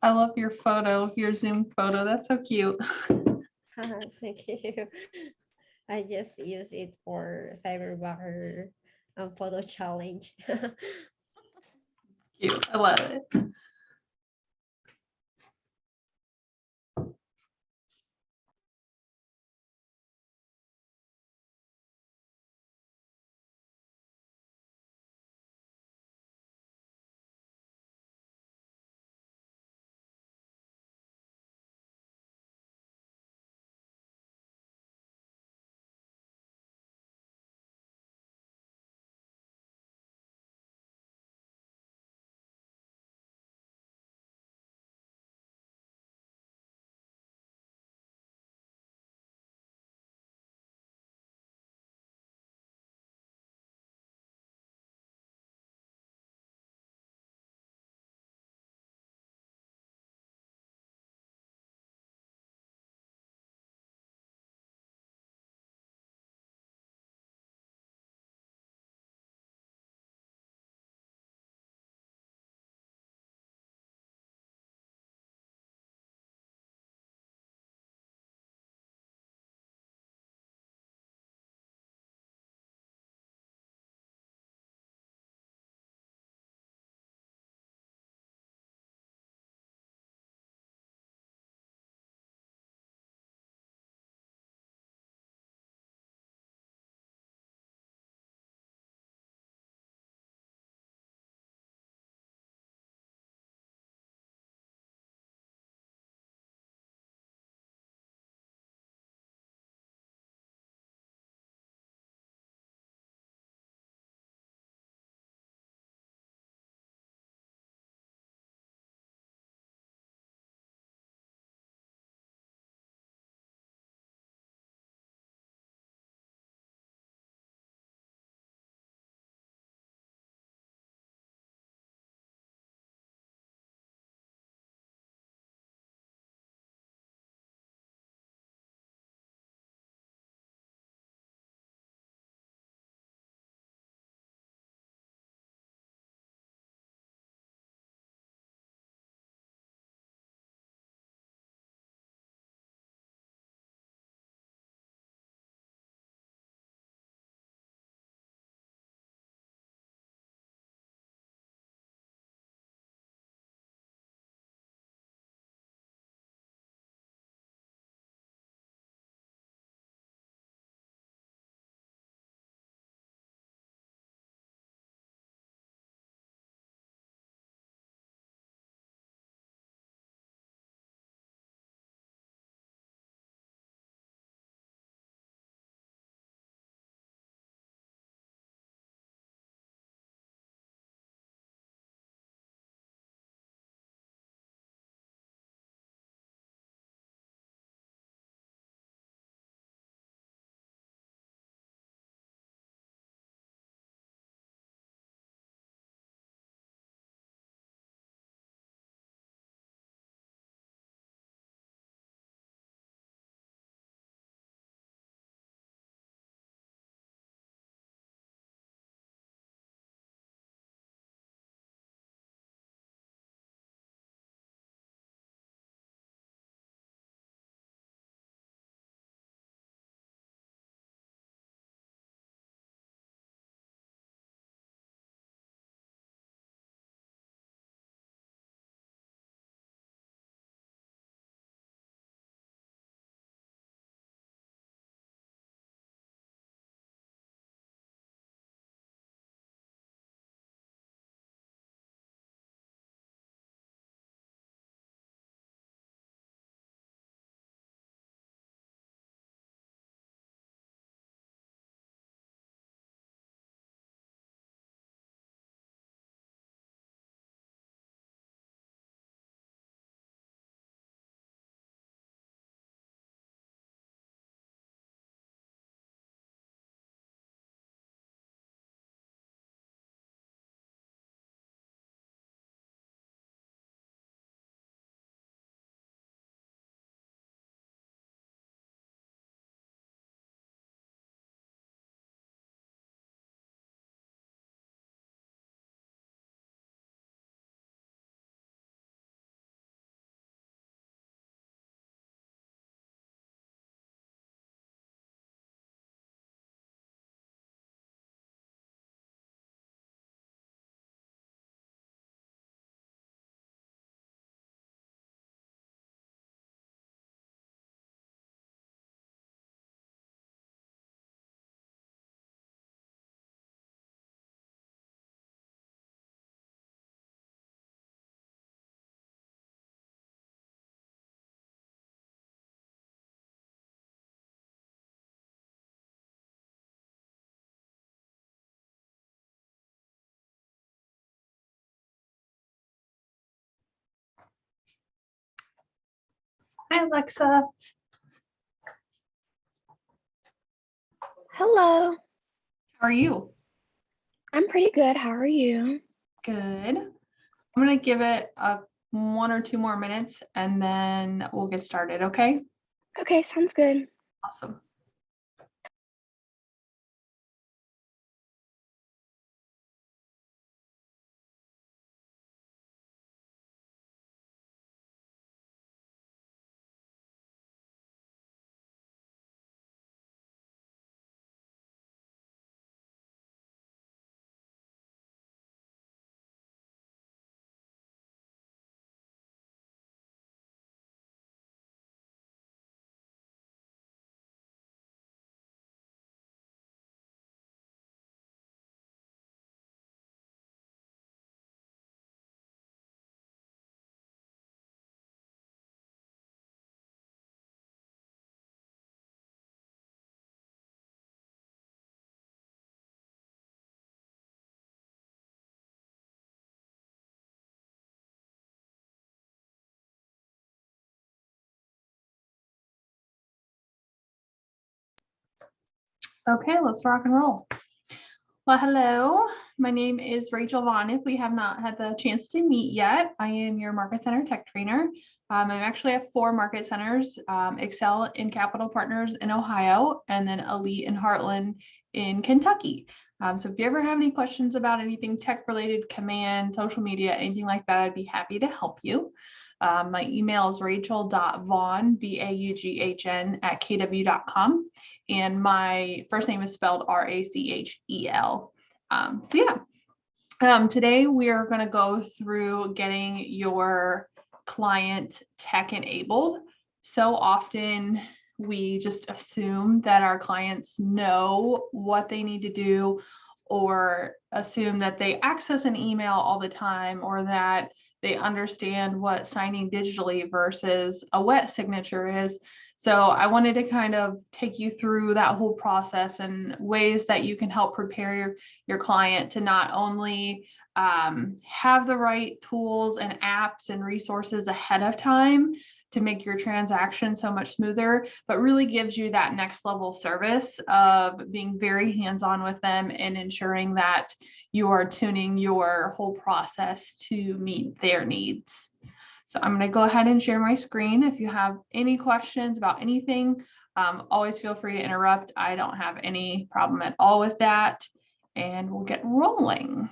I love your photo, your Zoom photo. That's so cute. Thank you. I just use it for cyberbacker photo challenge. Cute. I love it. Hi, Alexa. Hello, How are you? I'm pretty good. How are you? Good. I'm going to give it 1 or 2 more minutes and then we'll get started. Okay. Okay, sounds good. Awesome. Okay, let's rock and roll. Well, hello, my name is Rachel Vaughn. If we have not had the chance to meet yet, I am your Market Center Tech Trainer. I actually have 4 Market Centers, Excel in Capital Partners in Ohio, and then Elite in Heartland in Kentucky. So if you ever have any questions about anything tech related, command, social media, anything like that, I'd be happy to help you. My email is rachel.vaughn, VAUGHN @kw.com. And my first name is spelled RACHEL. Today we are going to go through getting your client tech enabled. So often we just assume that our clients know what they need to do, or assume that they access an email all the time, or that they understand what signing digitally versus a wet signature is. So I wanted to kind of take you through that whole process and ways that you can help prepare your client to not only have the right tools and apps and resources ahead of time to make your transaction so much smoother, but really gives you that next level service of being very hands-on with them and ensuring that you are tuning your whole process to meet their needs. So I'm going to go ahead and share my screen. If you have any questions about anything, always feel free to interrupt. I don't have any problem at all with that. And we'll get rolling.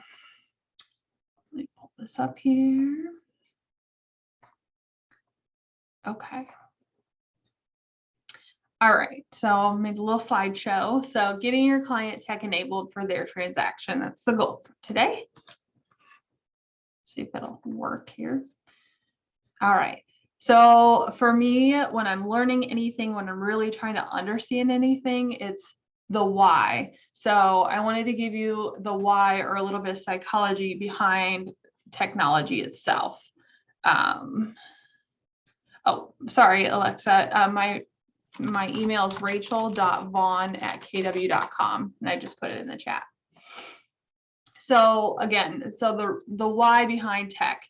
Let me pull this up here. Okay. All right, so I made a little slideshow. So getting your client tech enabled for their transaction, that's the goal for today. See if it'll work here. All right, so for me, when I'm learning anything, when I'm really trying to understand anything, it's the why. So I wanted to give you the why, or a little bit of psychology behind technology itself. Oh, sorry, Alexa, my email is rachel.vaughn@kw.com, and I just put it in the chat. So again, so the why behind tech,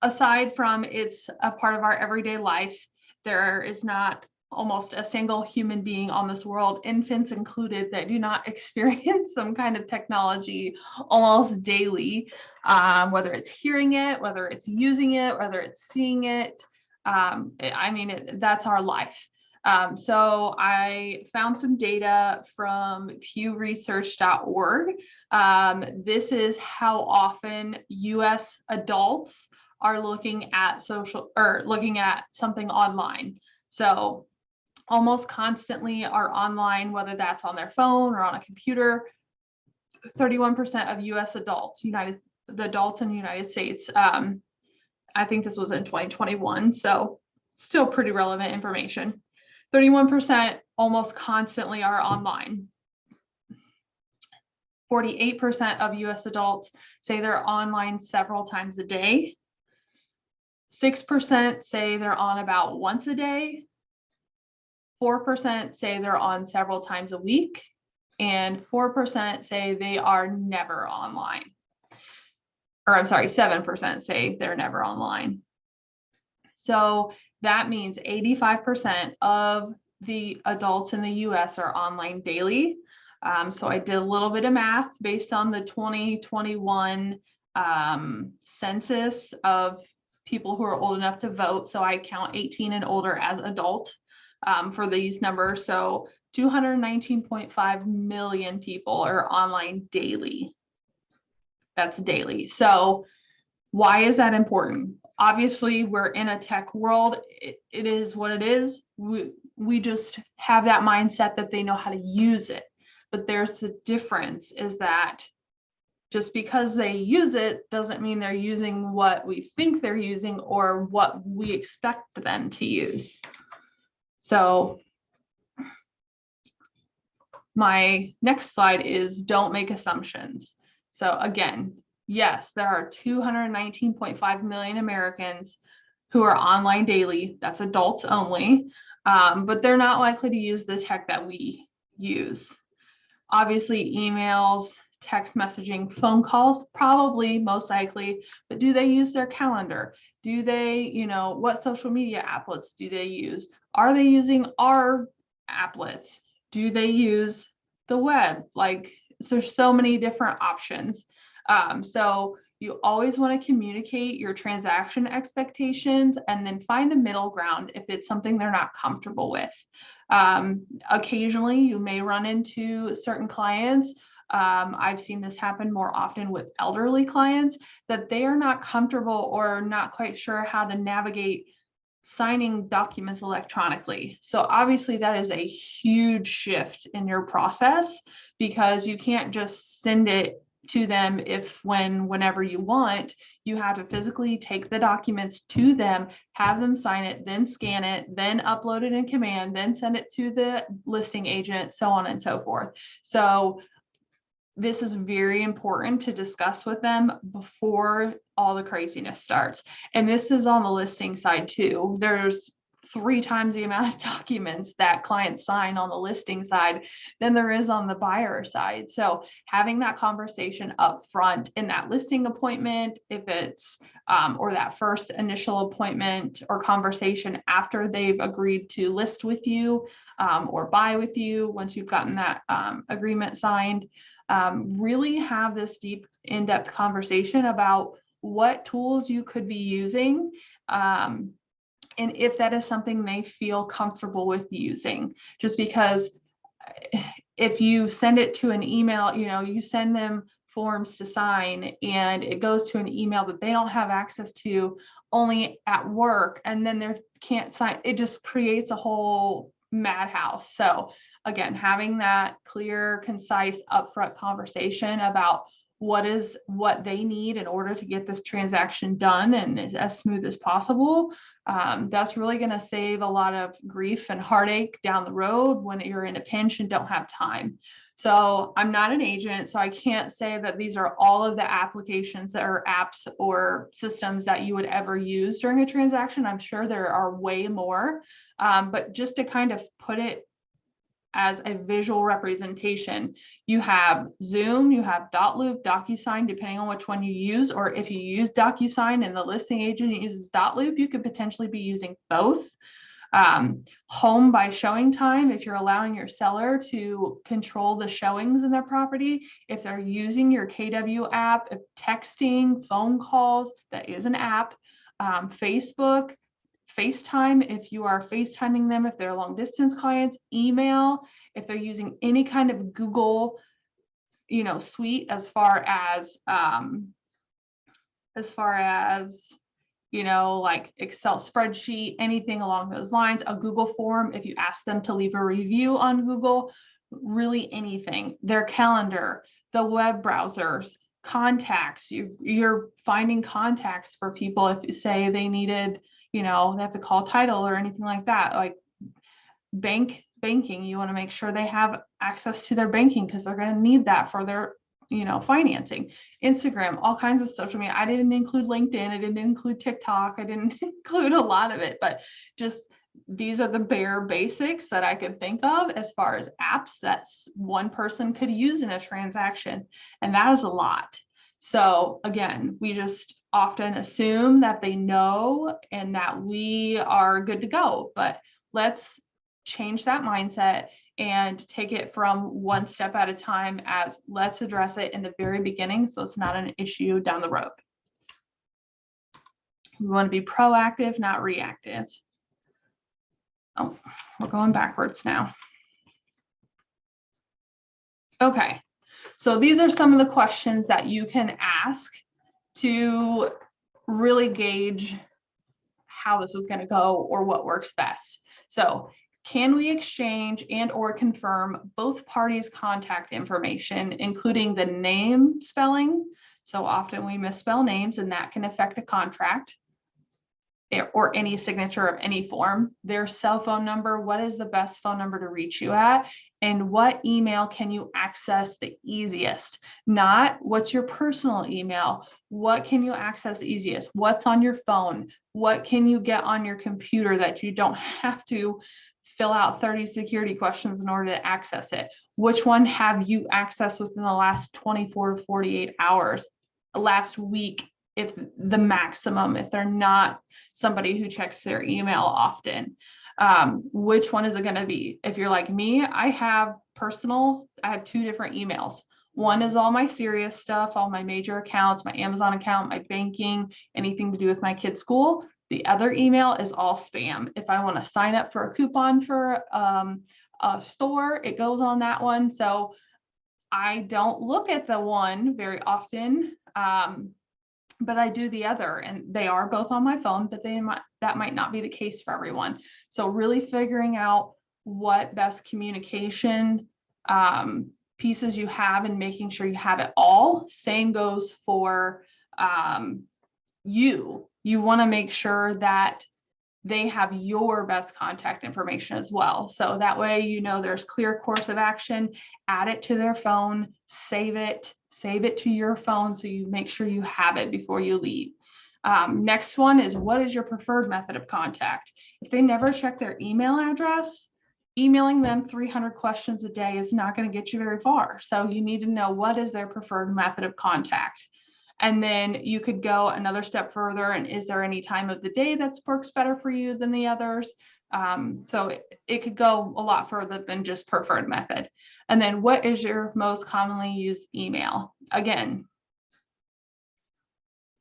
aside from it's a part of our everyday life, there is not almost a single human being on this world, infants included, that do not experience some kind of technology almost daily, whether it's hearing it, whether it's using it, whether it's seeing it. I mean, that's our life. So I found some data from pewresearch.org. This is how often US adults are looking at looking at something online. So almost constantly are online, whether that's on their phone or on a computer. 31% of US adults, the adults in the United States, I think this was in 2021, so still pretty relevant information. 31% almost constantly are online. 48% of US adults say they're online several times a day. 6% say they're on about once a day. 4% say they're on several times a week, and 4% say they are never online. Or I'm sorry, 7% say they're never online. So that means 85% of the adults in the US are online daily. So I did a little bit of math based on the 2021 census of people who are old enough to vote. So I count 18 and older as adult for these numbers. So 219.5 million people are online daily. That's daily. So why is that important? Obviously, we're in a tech world. It is what it is. We just have that mindset that they know how to use it. But there's the difference is that just because they use it doesn't mean they're using what we think they're using or what we expect them to use. So my next slide is don't make assumptions. So again, yes, there are 219.5 million Americans who are online daily. That's adults only, but they're not likely to use the tech that we use. Obviously, emails, text messaging, phone calls, probably most likely, but do they use their calendar? Do they, what social media applets do they use? Are they using our applets? Do they use the web? Like, there's so many different options. So you always want to communicate your transaction expectations and then find a middle ground if it's something they're not comfortable with. Occasionally, you may run into certain clients. I've seen this happen more often with elderly clients that they are not comfortable or not quite sure how to navigate signing documents electronically. So obviously that is a huge shift in your process because you can't just send it to them whenever you want. You have to physically take the documents to them, have them sign it, then scan it, then upload it in Command, then send it to the listing agent, so on and so forth. So this is very important to discuss with them before all the craziness starts. And this is on the listing side too. There's 3 times the amount of documents that clients sign on the listing side than there is on the buyer side. So having that conversation up front in that listing appointment, if it's or that first initial appointment or conversation after they've agreed to list with you or buy with you, once you've gotten that agreement signed, really have this deep in-depth conversation about what tools you could be using and if that is something they feel comfortable with using. Just because if you send it to an email, you send them forms to sign and it goes to an email that they don't have access to only at work, and then they can't sign, it just creates a whole madhouse. So again, having that clear, concise, upfront conversation about what they need in order to get this transaction done and as smooth as possible, that's really going to save a lot of grief and heartache down the road when you're in a pinch and don't have time. So I'm not an agent, so I can't say that these are all of the applications that are apps or systems that you would ever use during a transaction. I'm sure there are way more, but just to kind of put it as a visual representation, you have Zoom, you have Dotloop, DocuSign, depending on which one you use, or if you use DocuSign and the listing agent uses Dotloop, you could potentially be using both. Home by showing time, if you're allowing your seller to control the showings in their property, if they're using your KW app, if texting, phone calls, that is an app. Facebook, FaceTime, if you are FaceTiming them, if they're long distance clients, email, if they're using any kind of Google, suite as far as like Excel spreadsheet, anything along those lines, a Google form, if you ask them to leave a review on Google, really anything, their calendar, the web browsers, contacts, you're finding contacts for people if you say they needed, they have to call title or anything like that, like banking, you want to make sure they have access to their banking because they're going to need that for their financing. Instagram, all kinds of social media. I didn't include LinkedIn, I didn't include TikTok, I didn't include a lot of it, but just these are the bare basics that I could think of as far as apps that one person could use in a transaction, and that is a lot. So again, we just often assume that they know and that we are good to go, but let's change that mindset and take it from one step at a time as let's address it in the very beginning so it's not an issue down the road. We want to be proactive, not reactive. Oh, we're going backwards now. Okay, so these are some of the questions that you can ask to really gauge how this is going to go or what works best. So, can we exchange and or confirm both parties' contact information, including the name spelling? So often we misspell names and that can affect a contract or any signature of any form. Their cell phone number, what is the best phone number to reach you at? And what email can you access the easiest? Not what's your personal email. What can you access the easiest? What's on your phone? What can you get on your computer that you don't have to fill out 30 security questions in order to access it? Which one have you accessed within the last 24 to 48 hours, last week, if the maximum, if they're not somebody who checks their email often? Which one is it going to be? If you're like me, I have two different emails. One is all my serious stuff, all my major accounts, my Amazon account, my banking, anything to do with my kids' school. The other email is all spam. If I want to sign up for a coupon for a store, it goes on that one. So I don't look at the one very often, but I do the other, and they are both on my phone, but that might not be the case for everyone. So really figuring out what best communication pieces you have and making sure you have it all. Same goes for you. You want to make sure that they have your best contact information as well. So that way, you know, there's clear course of action, add it to their phone, save it to your phone so you make sure you have it before you leave. Next one is, what is your preferred method of contact? If they never check their email address, emailing them 300 questions a day is not going to get you very far. So you need to know what is their preferred method of contact. And then you could go another step further, and is there any time of the day that works better for you than the others? So it could go a lot further than just preferred method. And then what is your most commonly used email? Again,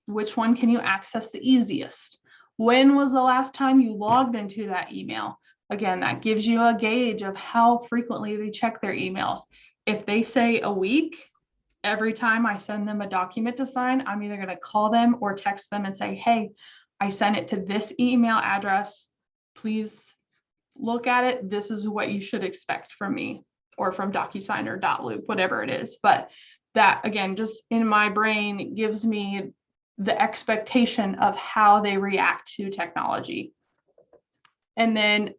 which one can you access the easiest? When was the last time you logged into that email? Again, that gives you a gauge of how frequently they check their emails. If they say a week, every time I send them a document to sign, I'm either going to call them or text them and say, hey, I sent it to this email address. Please look at it. This is what you should expect from me, or from DocuSign or Dotloop, whatever it is. But that, again, just in my brain gives me the expectation of how they react to technology. And then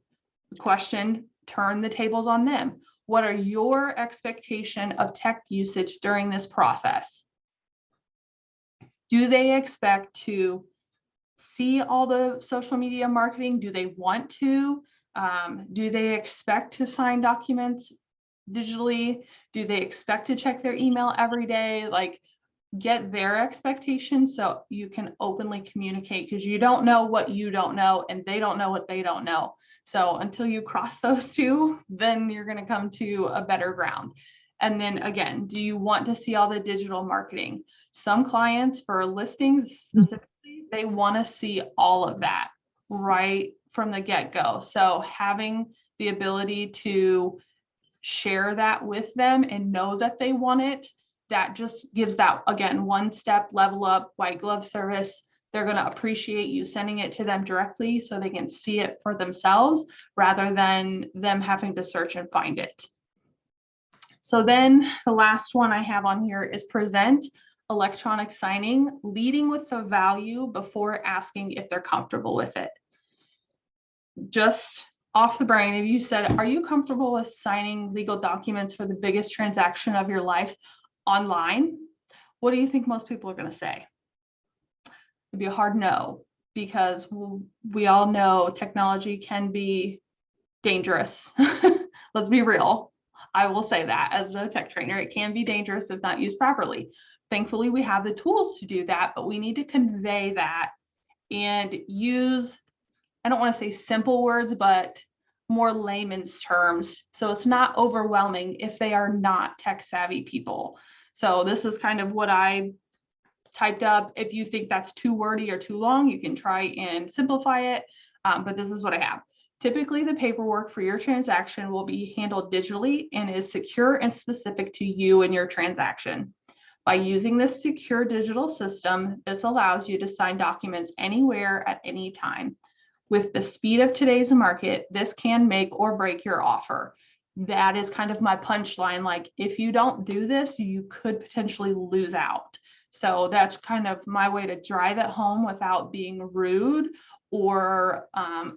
the question, turn the tables on them. What are your expectation of tech usage during this process? Do they expect to see all the social media marketing? Do they want to? Do they expect to sign documents digitally? Do they expect to check their email every day? Like, get their expectations so you can openly communicate, because you don't know what you don't know and they don't know what they don't know. So until you cross those two, then you're going to come to a better ground. And then again, do you want to see all the digital marketing? Some clients, for listings specifically, they want to see all of that right from the get-go. So having the ability to share that with them and know that they want it, that just gives that, again, one step level up, white glove service. They're going to appreciate you sending it to them directly so they can see it for themselves rather than them having to search and find it. So then the last one I have on here is present electronic signing, leading with the value before asking if they're comfortable with it. Just off the brain, if you said, are you comfortable with signing legal documents for the biggest transaction of your life online? What do you think most people are going to say? It'd be a hard no, because we all know technology can be dangerous. Let's be real. I will say that as a tech trainer, it can be dangerous if not used properly. thankfully we have the tools to do that, but we need to convey that and use, I don't want to say simple words, but more layman's terms. So it's not overwhelming if they are not tech savvy people. So this is kind of what I typed up. If you think that's too wordy or too long, you can try and simplify it. But this is what I have. Typically, the paperwork for your transaction will be handled digitally and is secure and specific to you and your transaction. By using this secure digital system, this allows you to sign documents anywhere at any time. With the speed of today's market, this can make or break your offer. That is kind of my punchline. Like, if you don't do this, you could potentially lose out. So that's kind of my way to drive it home without being rude or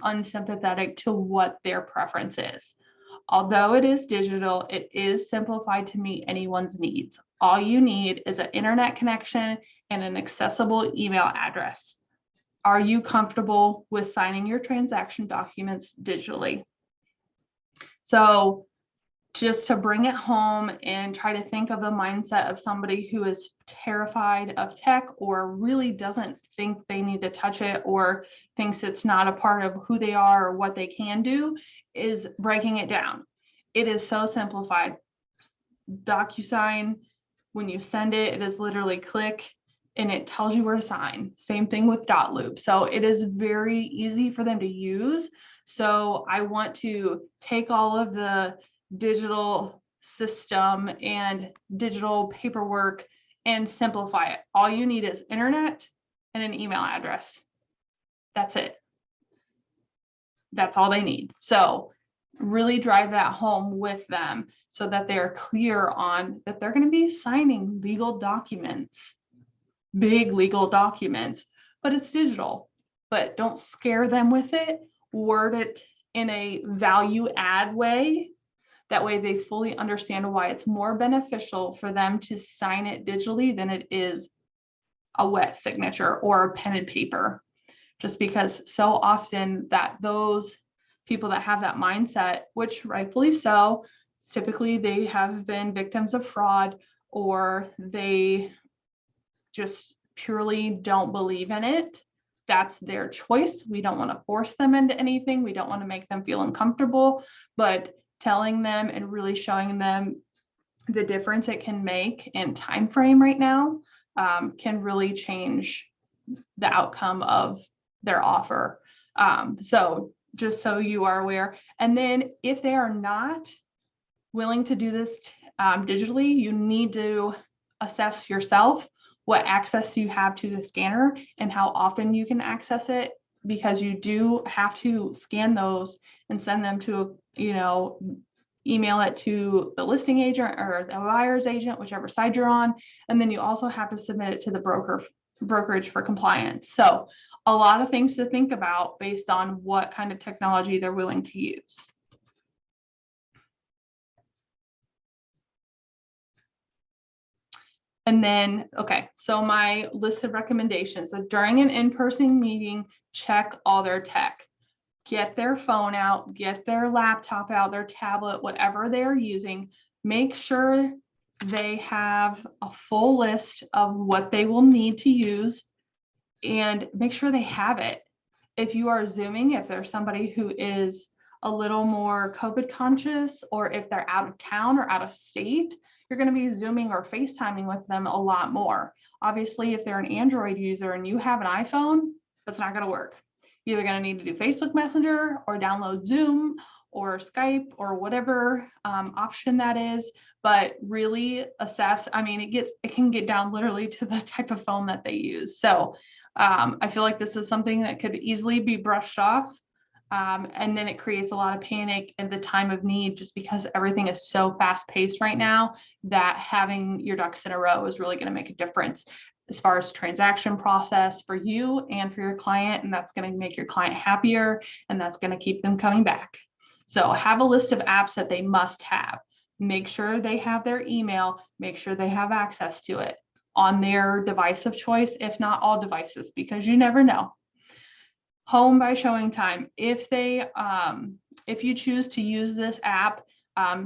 unsympathetic to what their preference is. Although it is digital, it is simplified to meet anyone's needs. All you need is an internet connection and an accessible email address. Are you comfortable with signing your transaction documents digitally? So just to bring it home and try to think of the mindset of somebody who is terrified of tech or really doesn't think they need to touch it or thinks it's not a part of who they are or what they can do, is breaking it down. It is so simplified. DocuSign, when you send it, it is literally click and it tells you where to sign. Same thing with dotloop. So it is very easy for them to use. So I want to take all of the digital system and digital paperwork and simplify it. All you need is internet and an email address. That's it. That's all they need. So really drive that home with them so that they're clear on that they're going to be signing legal documents, big legal documents, but it's digital. But don't scare them with it. Word it in a value add way. That way they fully understand why it's more beneficial for them to sign it digitally than it is a wet signature or a pen and paper. Just because so often that those people that have that mindset, which rightfully so, typically they have been victims of fraud or they just purely don't believe in it. That's their choice. We don't want to force them into anything. We don't want to make them feel uncomfortable, but telling them and really showing them the difference it can make in time frame right now can really change the outcome of their offer. So just so you are aware. And then if they are not willing to do this digitally, you need to assess yourself what access you have to the scanner and how often you can access it, because you do have to scan those and send them to, email it to the listing agent or the buyer's agent, whichever side you're on. And then you also have to submit it to the brokerage for compliance. So a lot of things to think about based on what kind of technology they're willing to use. And then, okay, so my list of recommendations. So during an in-person meeting, check all their tech. Get their phone out, get their laptop out, their tablet, whatever they're using. Make sure they have a full list of what they will need to use and make sure they have it. If you are Zooming, if there's somebody who is a little more COVID conscious, or if they're out of town or out of state, you're going to be Zooming or FaceTiming with them a lot more. Obviously, if they're an Android user and you have an iPhone, that's not going to work. You're either going to need to do Facebook Messenger or download Zoom or Skype or whatever option that is, but really assess. I mean, it can get down literally to the type of phone that they use. So I feel like this is something that could easily be brushed off. And then it creates a lot of panic at the time of need, just because everything is so fast paced right now that having your ducks in a row is really going to make a difference as far as transaction process for you and for your client. And that's going to make your client happier, and that's going to keep them coming back. So have a list of apps that they must have. Make sure they have their email, make sure they have access to it on their device of choice, if not all devices, because you never know. Home by showing time. If you choose to use this app,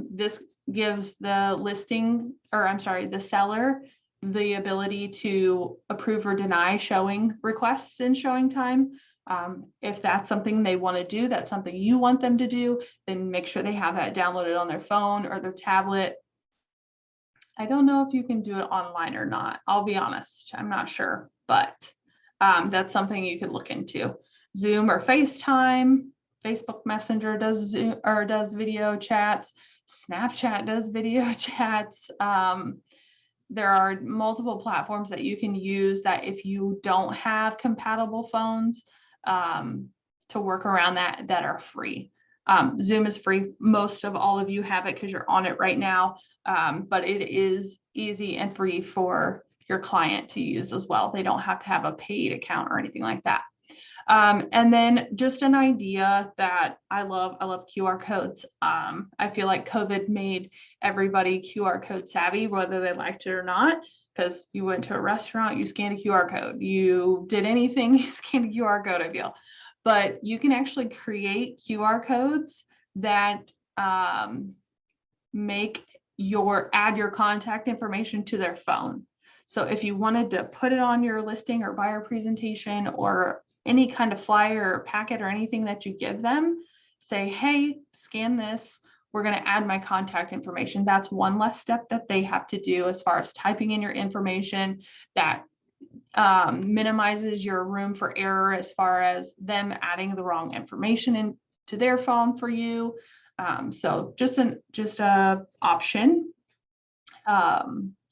this gives the seller the ability to approve or deny showing requests in showing time. If that's something they want to do, that's something you want them to do, then make sure they have that downloaded on their phone or their tablet. I don't know if you can do it online or not. I'll be honest, I'm not sure, but that's something you could look into. Zoom or FaceTime, Facebook Messenger does Zoom or does video chats. Snapchat does video chats. There are multiple platforms that you can use that if you don't have compatible phones to work around that are free. Zoom is free. Most of all of you have it because you're on it right now, but it is easy and free for your client to use as well. They don't have to have a paid account or anything like that. And then just an idea that I love QR codes. I feel like COVID made everybody QR code savvy, whether they liked it or not, because you went to a restaurant, you scanned a QR code, you did anything, you scanned a QR code, I feel. But you can actually create QR codes that add your contact information to their phone. So if you wanted to put it on your listing or buyer presentation or any kind of flyer or packet or anything that you give them, say, hey, scan this. We're going to add my contact information. That's one less step that they have to do as far as typing in your information. That minimizes your room for error as far as them adding the wrong information into their phone for you. So just a option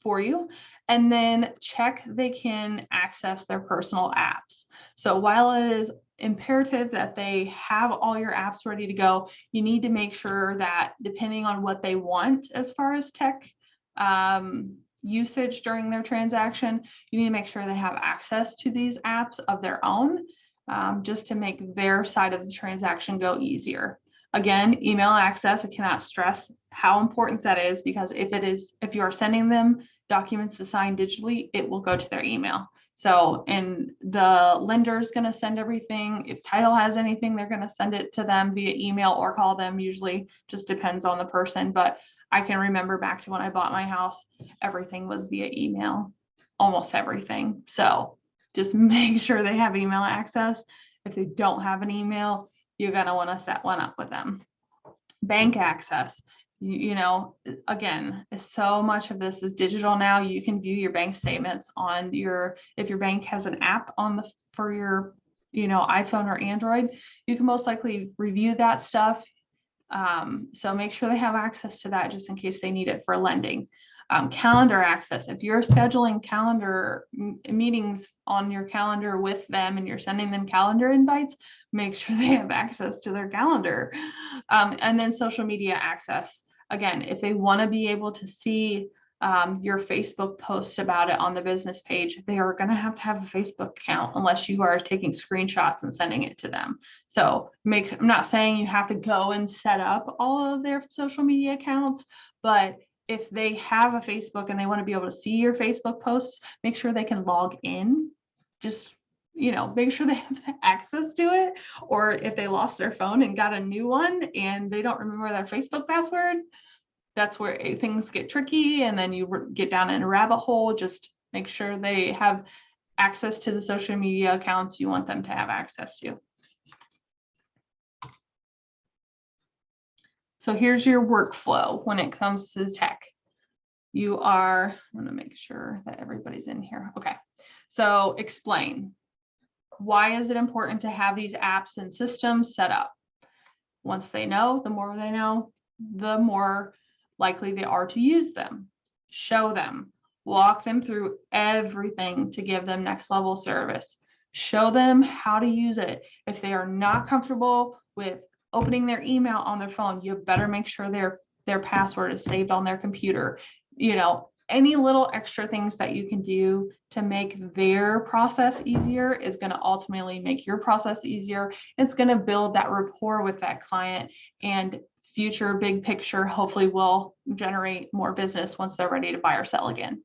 for you. And then check they can access their personal apps. So while it is imperative that they have all your apps ready to go, you need to make sure that depending on what they want as far as tech usage during their transaction, you need to make sure they have access to these apps of their own, just to make their side of the transaction go easier. Again, email access, I cannot stress how important that is, because if you are sending them documents to sign digitally, it will go to their email. So, and the lender is going to send everything. If title has anything, they're going to send it to them via email or call them. Usually just depends on the person. But I can remember back to when I bought my house, everything was via email, almost everything. So just make sure they have email access. If they don't have an email, you're going to want to set one up with them. Bank access. You know, again, so much of this is digital now. You can view your bank statements on if your bank has an app for your, iPhone or Android, you can most likely review that stuff. So make sure they have access to that just in case they need it for lending. Calendar access. If you're scheduling calendar meetings on your calendar with them and you're sending them calendar invites, make sure they have access to their calendar. And then social media access. Again, if they want to be able to see your Facebook posts about it on the business page, they are going to have a Facebook account unless you are taking screenshots and sending it to them. So I'm not saying you have to go and set up all of their social media accounts, but if they have a Facebook and they want to be able to see your Facebook posts, make sure they can log in. Just, make sure they have access to it. Or if they lost their phone and got a new one and they don't remember their Facebook password, that's where things get tricky. And then you get down in a rabbit hole. Just make sure they have access to the social media accounts you want them to have access to. So here's your workflow when it comes to tech. I'm going to make sure that everybody's in here. Okay. So explain. Why is it important to have these apps and systems set up? Once they know, the more they know, the more likely they are to use them. Show them. Walk them through everything to give them next level service. Show them how to use it. If they are not comfortable with opening their email on their phone, you better make sure their password is saved on their computer. Any little extra things that you can do to make their process easier is going to ultimately make your process easier. It's going to build that rapport with that client, and future big picture hopefully will generate more business once they're ready to buy or sell again,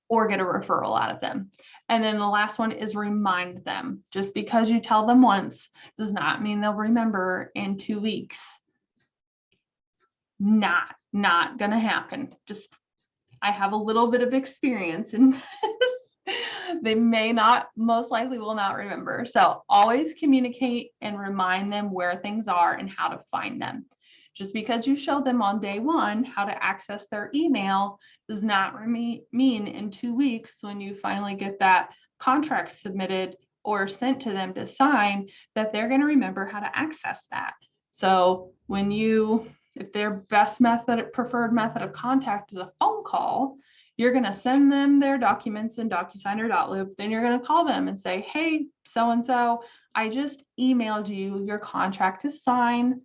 or get a referral out of them. And then the last one is remind them. Just because you tell them once does not mean they'll remember in 2 weeks. Not gonna happen. Just I have a little bit of experience in this. They may not, most likely will not remember. So always communicate and remind them where things are and how to find them. Just because you show them on day one how to access their email does not mean in 2 weeks when you finally get that contract submitted or sent to them to sign that they're going to remember how to access that. So when if their preferred method of contact is a phone call, you're going to send them their documents in DocuSign or .loop. Then you're going to call them and say, hey, so-and-so, I just emailed you your contract to sign.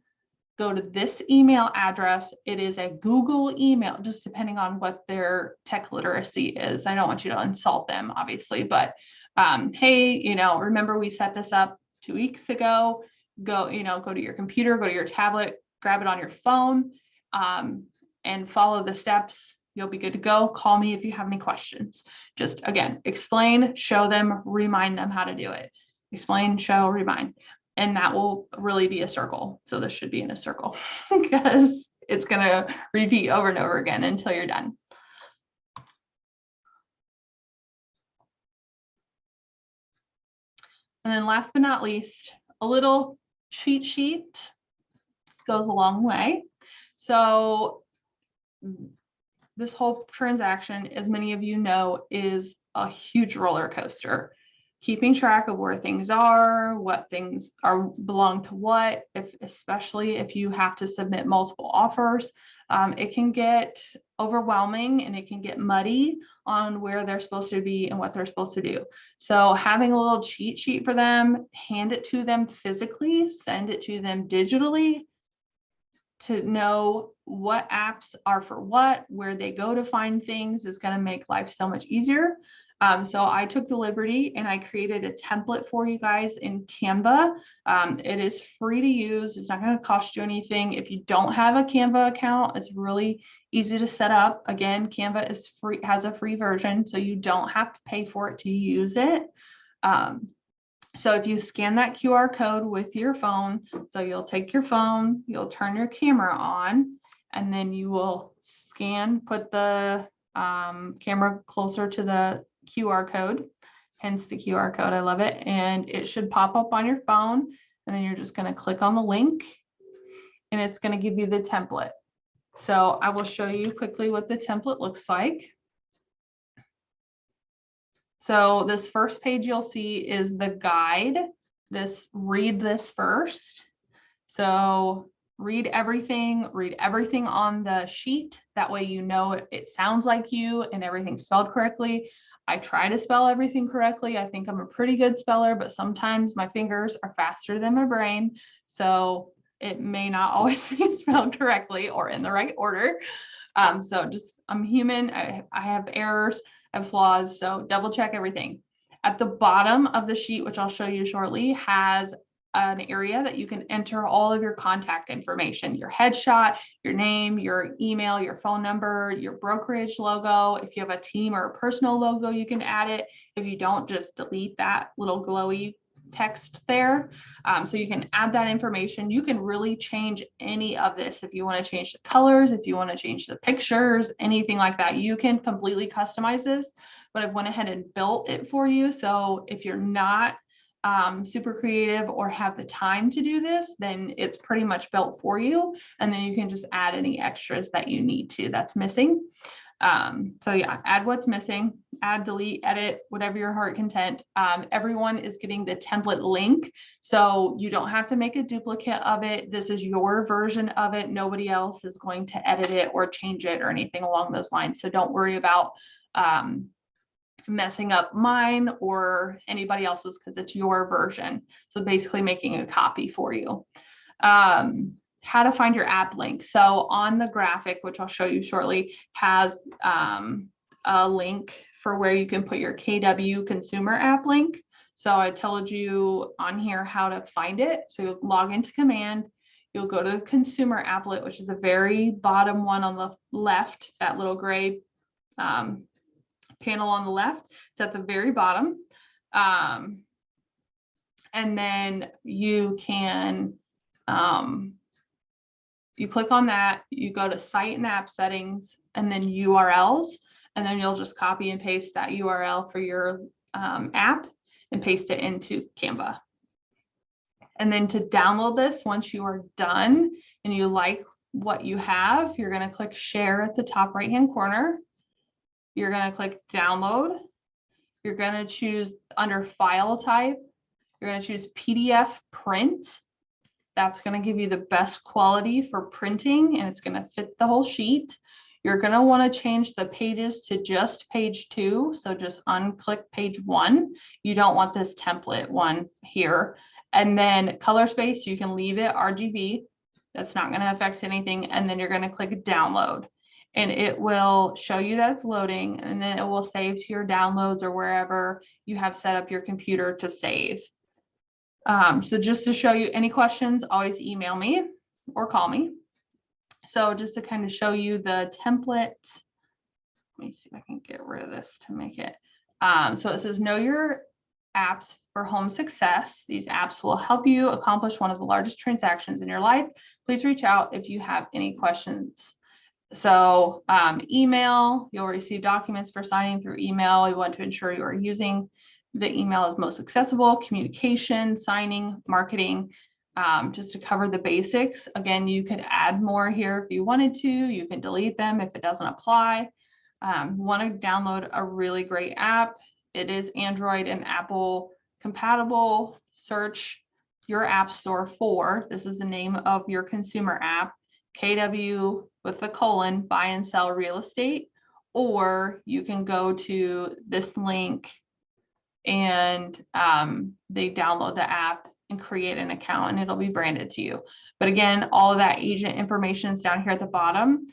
Go to this email address. It is a Google email, just depending on what their tech literacy is. I don't want you to insult them, obviously, but hey, remember we set this up 2 weeks ago. Go to your computer, go to your tablet, grab it on your phone, and follow the steps. You'll be good to go. Call me if you have any questions. Just again, explain, show them, remind them how to do it. Explain, show, remind. And that will really be a circle. So this should be in a circle because it's going to repeat over and over again until you're done. And then last but not least, a little cheat sheet goes a long way. So this whole transaction, as many of you know, is a huge roller coaster. Keeping track of where things are, what things belong to what, especially if you have to submit multiple offers, it can get overwhelming and it can get muddy on where they're supposed to be and what they're supposed to do. So having a little cheat sheet for them, hand it to them physically, send it to them digitally to know what apps are for what, where they go to find things is going to make life so much easier. So I took the liberty and I created a template for you guys in Canva. It is free to use. It's not going to cost you anything. If you don't have a Canva account, it's really easy to set up. Again, Canva is free, has a free version, so you don't have to pay for it to use it. So if you scan that QR code with your phone, so you'll take your phone, you'll turn your camera on, and then you will scan, put the camera closer to the QR code, hence the QR code. I love it. And it should pop up on your phone. And then you're just going to click on the link and it's going to give you the template. So I will show you quickly what the template looks like. So this first page you'll see is the guide. Read this first. So read everything on the sheet. That way you know it sounds like you and everything's spelled correctly. I try to spell everything correctly. I think I'm a pretty good speller, but sometimes my fingers are faster than my brain. So it may not always be spelled correctly or in the right order. So just, I'm human. I have errors, I have flaws. So double check everything. At the bottom of the sheet, which I'll show you shortly, has an area that you can enter all of your contact information, your headshot, your name, your email, your phone number, your brokerage logo. If you have a team or a personal logo, you can add it. If you don't, just delete that little glowy text there. So you can add that information. You can really change any of this. If you want to change the colors, if you want to change the pictures, anything like that, you can completely customize this, but I've went ahead and built it for you. So if you're not super creative or have the time to do this, then it's pretty much built for you. And then you can just add any extras that you need to that's missing. So yeah, add what's missing, add, delete, edit, whatever your heart content. Everyone is getting the template link. So you don't have to make a duplicate of it. This is your version of it. Nobody else is going to edit it or change it or anything along those lines. So don't worry about messing up mine or anybody else's because it's your version. So basically making a copy for you. How to find your app link. So on the graphic, which I'll show you shortly, has a link for where you can put your KW consumer app link. So I told you on here how to find it. So you'll log into command, you'll go to consumer applet, which is the very bottom one on the left, that little gray panel on the left. It's at the very bottom. And then you can, you click on that, you go to site and app settings and then URLs. and then you'll just copy and paste that URL for your app and paste it into Canva. And then to download this, once you are done and you like what you have, you're going to click share at the top right-hand corner. You're going to click download. You're going to choose under file type. You're going to choose PDF print. That's going to give you the best quality for printing, and it's going to fit the whole sheet. You're going to want to change the pages to just page 2. So just unclick page 1. You don't want this template one here. And then color space, you can leave it RGB. That's not going to affect anything. And then you're going to click download, and it will show you that it's loading, and then it will save to your downloads or wherever you have set up your computer to save. So just to show you, any questions, always email me or call me. So just to kind of show you the template, let me see if I can get rid of this to make it. So it says, know your apps for home success. These apps will help you accomplish one of the largest transactions in your life. Please reach out if you have any questions. So email, you'll receive documents for signing through email. You want to ensure you are using the email is most accessible, communication, signing, marketing, just to cover the basics. Again, you could add more here if you wanted to. You can delete them if it doesn't apply. Want to download a really great app. It is Android and Apple compatible. Search your app store for, this is the name of your consumer app, KW with the colon, buy and sell real estate, or you can go to this link and they download the app and create an account, and it'll be branded to you. But again, all of that agent information is down here at the bottom.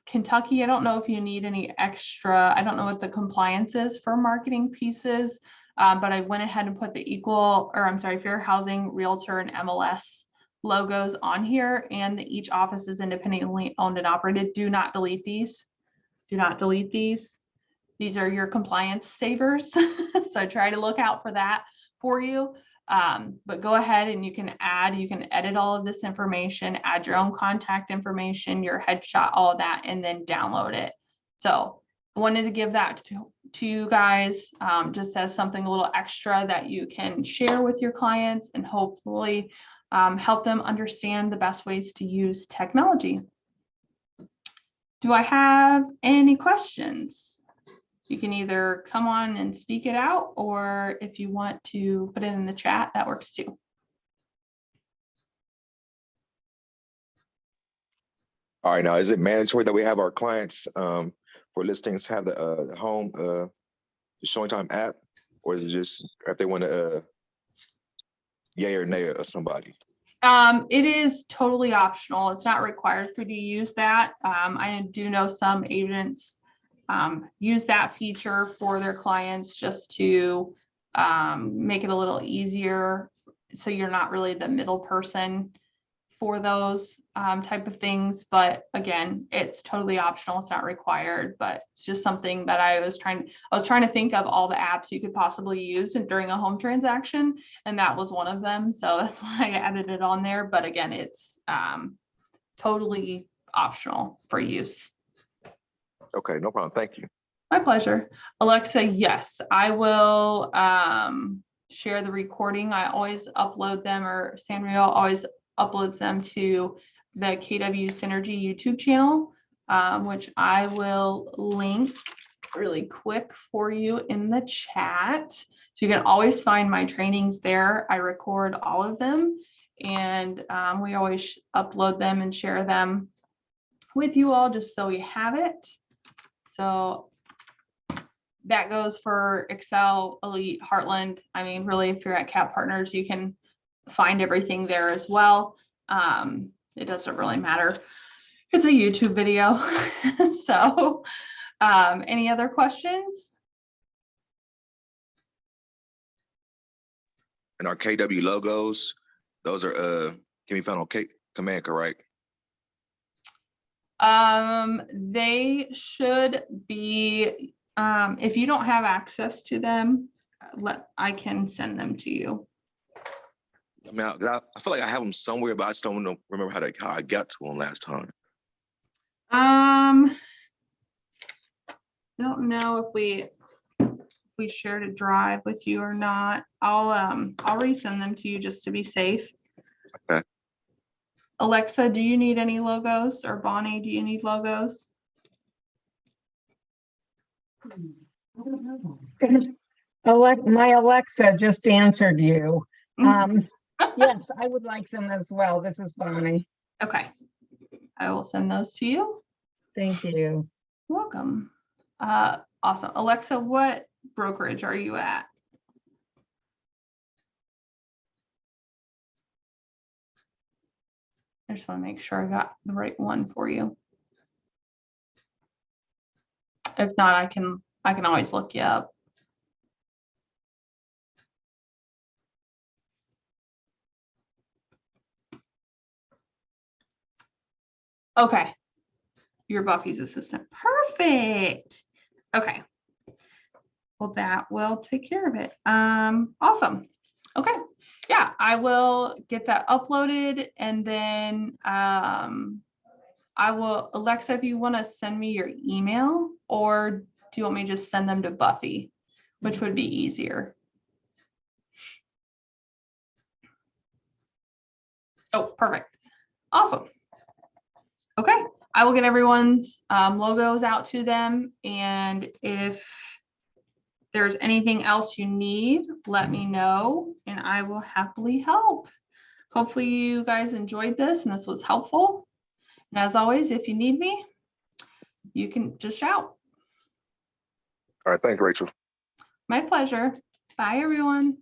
Kentucky, I don't know if you need any extra, I don't know what the compliance is for marketing pieces, but I went ahead and put the fair housing, realtor, and MLS logos on here, and each office is independently owned and operated. Do not delete these. Do not delete these. These are your compliance savers. So try to look out for that for you. But go ahead and you can edit all of this information, add your own contact information, your headshot, all of that, and then download it. So I wanted to give that to you guys just as something a little extra that you can share with your clients and hopefully help them understand the best ways to use technology. Do I have any questions? You can either come on and speak it out, or if you want to put it in the chat, that works too. All right, now is it mandatory that we have our clients for listings have the home the showing time app, or is it just if they want to yay or nay or somebody? It is totally optional. It's not required for you to use that. I do know some agents use that feature for their clients just to make it a little easier, so you're not really the middle person for those type of things. But again, it's totally optional. It's not required, but it's just something that I was trying to think of all the apps you could possibly use during a home transaction, and that was one of them. So that's why I added it on there. But again, it's totally optional for use. Okay, no problem. Thank you. My pleasure. Alexa, yes, I will share the recording. I always upload them, or Sanrio always uploads them to the KW Synergy YouTube channel, which I will link really quick for you in the chat. So you can always find my trainings there. I record all of them, and we always upload them and share them with you all just so we have it. So that goes for Excel, Elite, Heartland. I mean, really, if you're at Cap Partners, you can find everything there as well. It doesn't really matter. It's a YouTube video. So any other questions? And our KW logos, those are can be found on Command, correct? They should be, if you don't have access to them, I can send them to you. I mean, I feel like I have them somewhere, but I just don't remember how I got to them last time. I don't know if we shared a drive with you or not. I'll resend them to you just to be safe. Okay. Alexa, do you need any logos, or Bonnie, do you need logos? My Alexa just answered you. Mhm. Yes, I would like them as well. This is Bonnie. Okay, I will send those to you. Thank you. Welcome. Awesome. Alexa, what brokerage are you at? I just want to make sure I got the right one for you. If not, I can always look you up. Okay. You're Buffy's assistant. Perfect. Okay. Well, that will take care of it. Awesome. Okay. Yeah, I will get that uploaded, and then I will, Alexa, if you want to send me your email, or do you want me to just send them to Buffy, which would be easier? Oh, perfect. Awesome. Okay. I will get everyone's logos out to them. And if there's anything else you need, let me know and I will happily help. Hopefully you guys enjoyed this and this was helpful. And as always, if you need me, you can just shout. All right, thank you, Rachel. My pleasure. Bye, everyone.